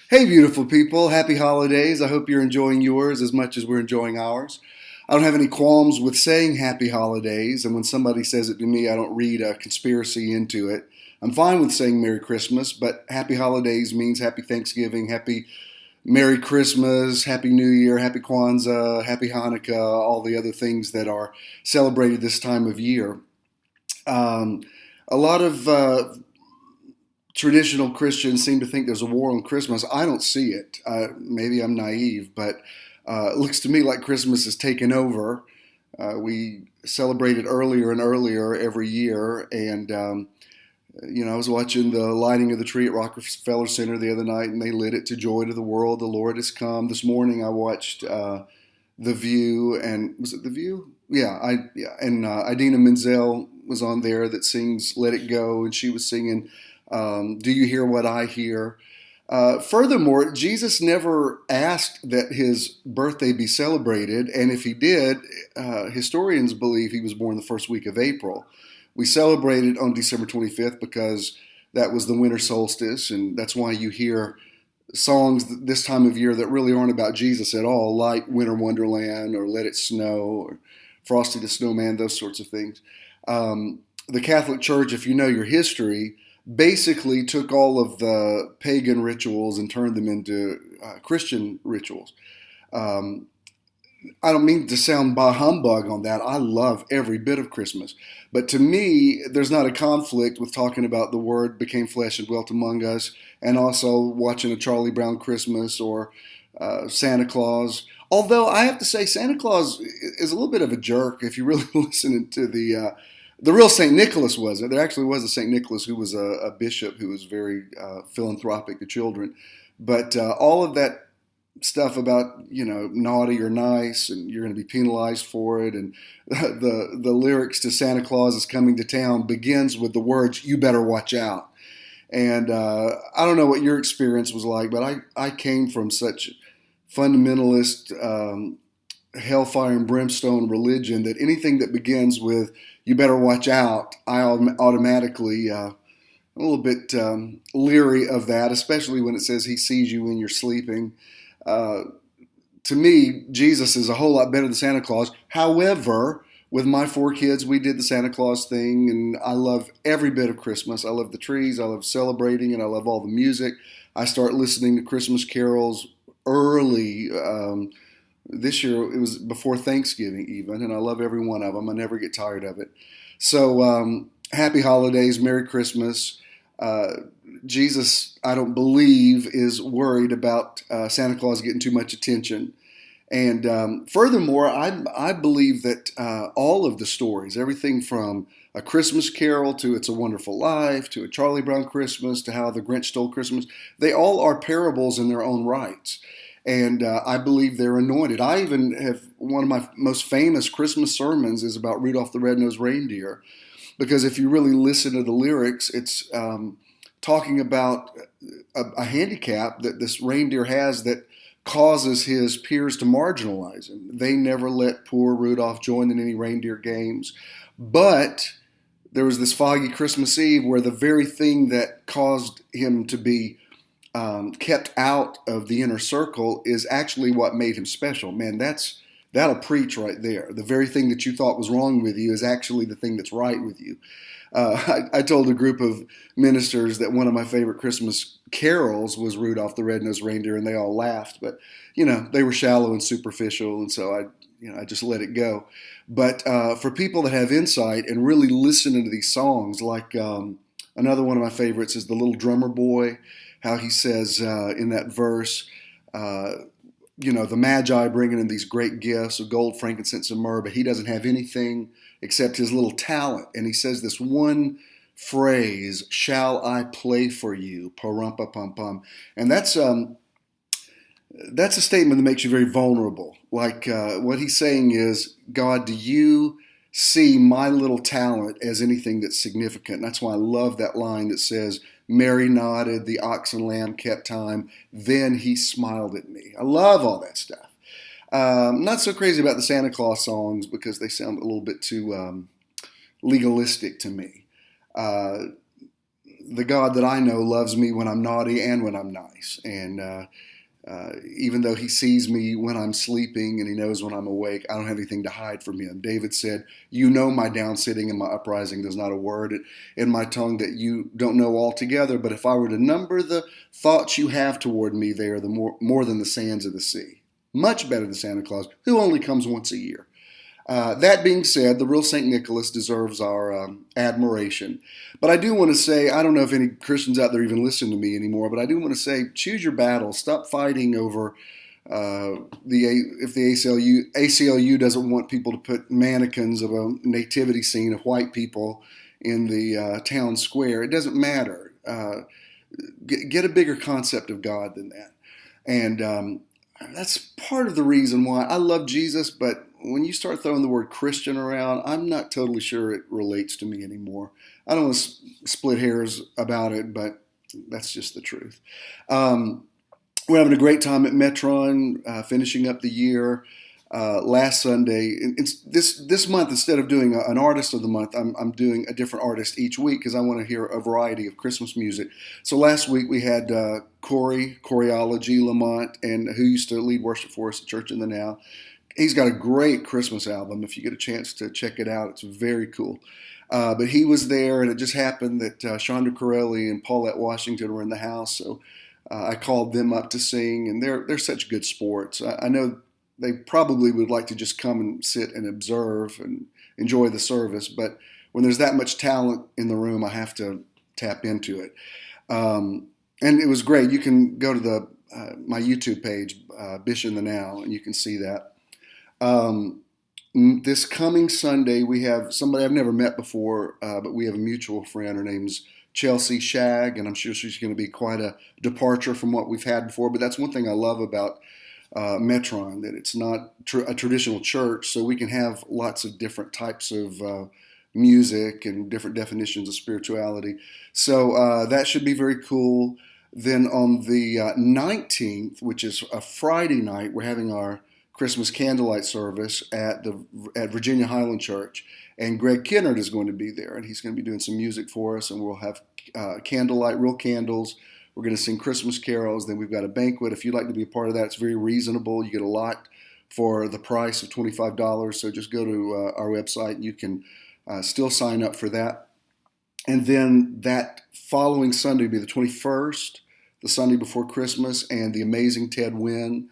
Hey, beautiful people. Happy holidays. I hope you're enjoying yours as much as we're enjoying ours. I don't have any qualms with saying happy holidays, and when somebody says it to me, I don't read a conspiracy into it. I'm fine with saying Merry Christmas, but happy holidays means happy Thanksgiving, happy Merry Christmas, Happy New Year, Happy Kwanzaa, Happy Hanukkah, all the other things that are celebrated this time of year. Um, a lot of traditional Christians seem to think there's a war on Christmas. I don't see it. Maybe I'm naive, but it looks to me like Christmas is taken over. We celebrate it earlier and earlier every year, and I was watching the lighting of the tree at Rockefeller Center the other night, and they lit it to "Joy to the World, the Lord has come." This morning, I watched The View, and was it The View? And Idina Menzel was on there that sings "Let It Go," and she was singing "Do You Hear What I Hear." Furthermore, Jesus never asked that his birthday be celebrated, and if he did, historians believe he was born the first week of April. We celebrated on December 25th because that was the winter solstice, and that's why you hear songs this time of year that really aren't about Jesus at all, like Winter Wonderland or Let It Snow or Frosty the Snowman, those sorts of things. The Catholic Church, if you know your history, basically took all of the pagan rituals and turned them into Christian rituals. Um, I don't mean to sound bah humbug on that. I love every bit of Christmas. But to me, there's not a conflict with talking about the Word became flesh and dwelt among us and also watching a Charlie Brown Christmas or Santa Claus. Although I have to say, Santa Claus is a little bit of a jerk if you really listen to the real St. Nicholas wasn't. There actually was a St. Nicholas who was a bishop who was very philanthropic to children. But all of that stuff about naughty or nice and you're going to be penalized for it, and the lyrics to Santa Claus is coming to town begins with the words "You better watch out." And I don't know what your experience was like, but I came from such fundamentalist hellfire and brimstone religion that anything that begins with "You better watch out," I automatically a little bit leery of that, especially when it says he sees you when you're sleeping. Uh, to me, Jesus is a whole lot better than Santa Claus. However, with my four kids, we did the Santa Claus thing, and I love every bit of Christmas. I love the trees, I love celebrating, and I love all the music. I start listening to Christmas carols early. This year, it was before Thanksgiving, even, and I love every one of them. I never get tired of it. So, happy holidays, Merry Christmas. Uh, Jesus, I don't believe, is worried about Santa Claus getting too much attention. And furthermore, I believe that all of the stories, everything from A Christmas Carol to It's a Wonderful Life to A Charlie Brown Christmas to How the Grinch Stole Christmas, they all are parables in their own rights. And I believe they're anointed. I even have one of my most famous Christmas sermons is about Rudolph the Red-Nosed Reindeer, because if you really listen to the lyrics, it's talking about a handicap that this reindeer has that causes his peers to marginalize him. They never let poor Rudolph join in any reindeer games. But there was this foggy Christmas Eve where the very thing that caused him to be kept out of the inner circle is actually what made him special. Man, that'll preach right there. The very thing that you thought was wrong with you is actually the thing that's right with you. I told a group of ministers that one of my favorite Christmas carols was Rudolph the Red-Nosed Reindeer, and they all laughed. But they were shallow and superficial, and so I just let it go. But for people that have insight and really listen to these songs, like another one of my favorites is the Little Drummer Boy. How he says in that verse, the Magi bringing in these great gifts of gold, frankincense, and myrrh, but he doesn't have anything except his little talent. And he says this one phrase, "Shall I play for you?" Pa-rum, pa-pum-pum. And that's a statement that makes you very vulnerable. Like what he's saying is, God, do you see my little talent as anything that's significant? And that's why I love that line that says, Mary nodded, the ox and lamb kept time, then he smiled at me. I love all that stuff. Not so crazy about the Santa Claus songs because they sound a little bit too legalistic to me. Uh, the God that I know loves me when I'm naughty and when I'm nice. And even though he sees me when I'm sleeping and he knows when I'm awake, I don't have anything to hide from him. David said, "You know my down sitting and my uprising. There's not a word in my tongue that you don't know altogether. But if I were to number the thoughts you have toward me, they are more than the sands of the sea." Much better than Santa Claus, who only comes once a year. That being said, the real St. Nicholas deserves our admiration. But I do want to say, I don't know if any Christians out there even listen to me anymore, but I do want to say, choose your battle. Stop fighting over if the ACLU doesn't want people to put mannequins of a nativity scene of white people in the town square. It doesn't matter. Get a bigger concept of God than that. And that's part of the reason why I love Jesus, but when you start throwing the word Christian around, I'm not totally sure it relates to me anymore. I don't want to split hairs about it, but that's just the truth. We're having a great time at Metron, finishing up the year. Last Sunday, this month, instead of doing an artist of the month, I'm doing a different artist each week because I want to hear a variety of Christmas music. So last week we had Choreology Lamont, and who used to lead worship for us at Church in the Now. He's got a great Christmas album. If you get a chance to check it out, it's very cool. But he was there, and it just happened that Shonda Corelli and Paulette Washington were in the house, so I called them up to sing, and they're such good sports. I know they probably would like to just come and sit and observe and enjoy the service, but when there's that much talent in the room, I have to tap into it. And it was great. You can go to my YouTube page, Bish in the Now, and you can see that. This coming Sunday, we have somebody I've never met before, but we have a mutual friend. Her name's Chelsea Shag, and I'm sure she's going to be quite a departure from what we've had before. But that's one thing I love about Metron, that it's not a traditional church, so we can have lots of different types of music and different definitions of spirituality. So that should be very cool. Then on the 19th, which is a Friday night, we're having our Christmas candlelight service at Virginia Highland Church, and Greg Kennard is going to be there, and he's going to be doing some music for us, and we'll have candlelight, real candles. We're going to sing Christmas carols. Then we've got a banquet. If you'd like to be a part of that, it's very reasonable. You get a lot for the price of $25. So just go to our website, and you can still sign up for that. And then that following Sunday will be the 21st, the Sunday before Christmas, and the amazing Ted Wynn,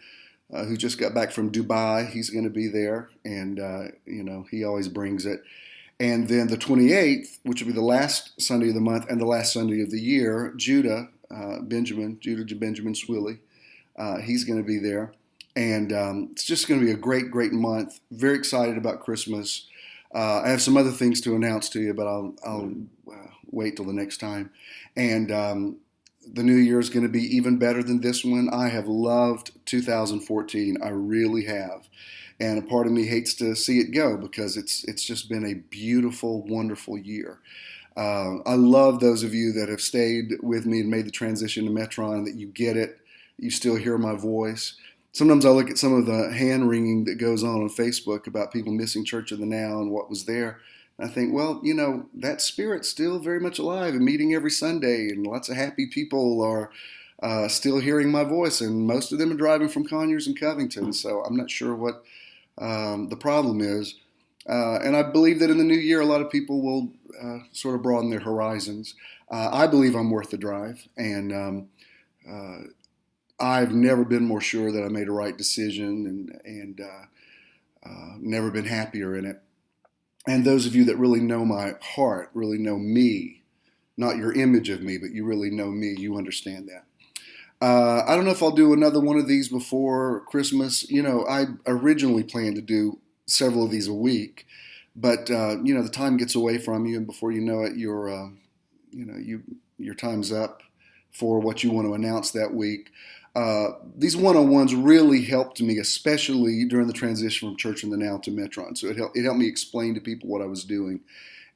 who just got back from Dubai. He's going to be there, and he always brings it. And then the 28th, which will be the last Sunday of the month and the last Sunday of the year, Judah Benjamin Swilley, he's going to be there. And it's just going to be a great, great month. Very excited about Christmas. I have some other things to announce to you, but I'll wait till the next time. And the new year is going to be even better than this one. I have loved 2014. I really have. And a part of me hates to see it go because it's just been a beautiful, wonderful year. I love those of you that have stayed with me and made the transition to Metron, that you get it. You still hear my voice. Sometimes I look at some of the hand-wringing that goes on Facebook about people missing Church of the Now and what was there. And I think, well, that spirit's still very much alive and meeting every Sunday, and lots of happy people are still hearing my voice, and most of them are driving from Conyers and Covington, so I'm not sure what the problem is. And I believe that in the new year, a lot of people will sort of broaden their horizons. I believe I'm worth the drive, and I've never been more sure that I made a right decision, and never been happier in it. And those of you that really know my heart, really know me, not your image of me, but you really know me, you understand that. I don't know if I'll do another one of these before Christmas. I originally planned to do several of these a week, but the time gets away from you, and before you know it, your time's up for what you want to announce that week. These one-on-ones really helped me, especially during the transition from Church in the Now to Metron. So it helped me explain to people what I was doing,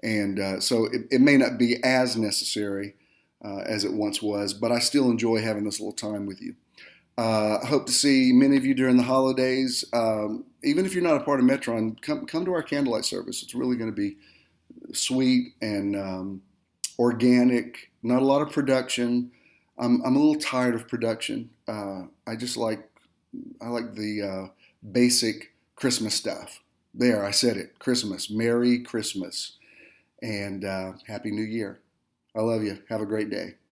and so it may not be as necessary as it once was, but I still enjoy having this little time with you. I hope to see many of you during the holidays. Even if you're not a part of Metron, come to our candlelight service. It's really going to be sweet, and organic, not a lot of production. I'm a little tired of production. I just like I like the basic Christmas stuff. There, I said it. Christmas. Merry Christmas and Happy New Year. I love you. Have a great day.